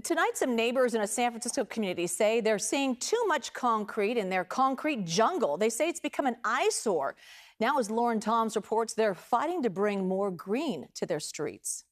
Tonight, some neighbors in a San Francisco community say they're seeing too much concrete in their concrete jungle. They say it's become an eyesore. Now, as Lauren Toms reports, they're fighting to bring more green to their streets.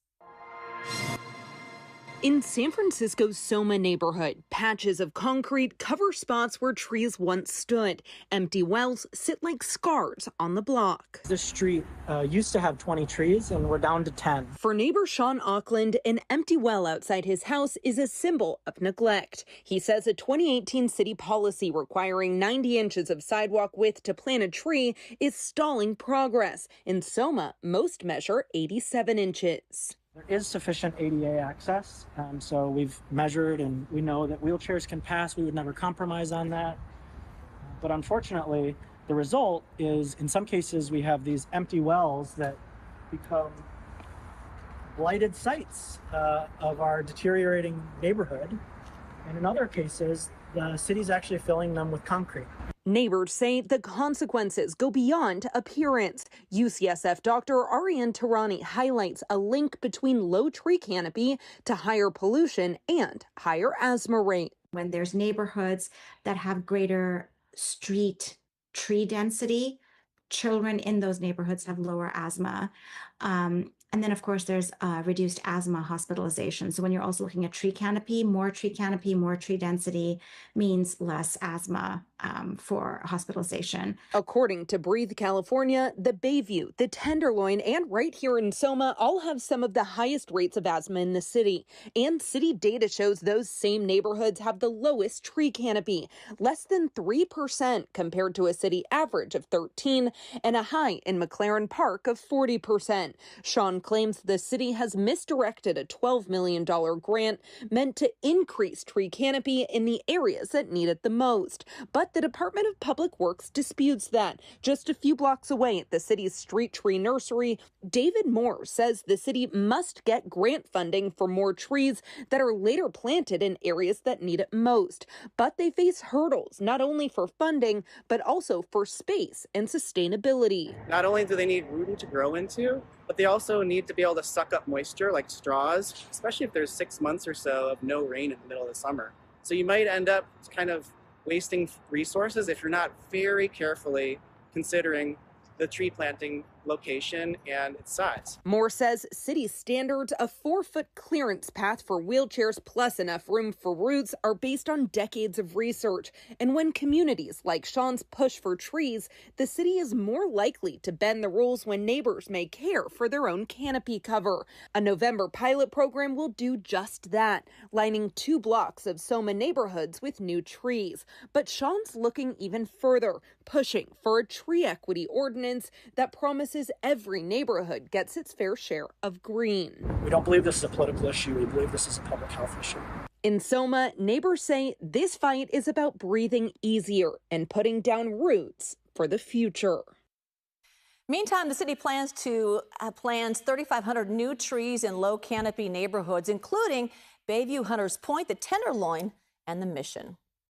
In San Francisco's SOMA neighborhood, patches of concrete cover spots where trees once stood. Empty wells sit like scars on the block. This street used to have 20 trees, and we're down to 10. For neighbor Sean Auckland, an empty well outside his house is a symbol of neglect. He says a 2018 city policy requiring 90 inches of sidewalk width to plant a tree is stalling progress. In SOMA, most measure 87 inches. There is sufficient ADA access, so we've measured and we know that wheelchairs can pass. We would never compromise on that. But unfortunately, the result is in some cases we have these empty wells that become blighted sites of our deteriorating neighborhood. And in other cases, the city's actually filling them with concrete. Neighbors say the consequences go beyond appearance. UCSF Dr. Ariane Tarani highlights a link between low tree canopy to higher pollution and higher asthma rate. When there's neighborhoods that have greater street tree density, children in those neighborhoods have lower asthma. And then, of course, there's reduced asthma hospitalization. So when you're also looking at tree canopy, more tree density means less asthma for hospitalization. According to Breathe California, the Bayview, the Tenderloin, and right here in SOMA all have some of the highest rates of asthma in the city. And city data shows those same neighborhoods have the lowest tree canopy, less than 3% compared to a city average of 13% and a high in McLaren Park of 40%. Sean claims the city has misdirected a $12 million grant meant to increase tree canopy in the areas that need it the most. But the Department of Public Works disputes that. Just a few blocks away at the city's street tree nursery, David Moore says the city must get grant funding for more trees that are later planted in areas that need it most. But they face hurdles, not only for funding, but also for space and sustainability. Not only do they need rooting to grow into, but they also need to be able to suck up moisture like straws, especially if there's 6 months or so of no rain in the middle of the summer. So you might end up kind of wasting resources if you're not very carefully considering the tree planting location and its size. Moore says city standards, a 4-foot clearance path for wheelchairs plus enough room for roots, are based on decades of research. And when communities like Sean's push for trees, the city is more likely to bend the rules when neighbors may care for their own canopy cover. A November pilot program will do just that, lining 2 blocks of SOMA neighborhoods with new trees. But Sean's looking even further, pushing for a tree equity ordinance that promises every neighborhood gets its fair share of green. We don't believe this is a political issue. We believe this is a public health issue. In SOMA, neighbors say this fight is about breathing easier and putting down roots for the future. Meantime, the city plans 3,500 new trees in low canopy neighborhoods, including Bayview, Hunters Point, the Tenderloin, and the Mission.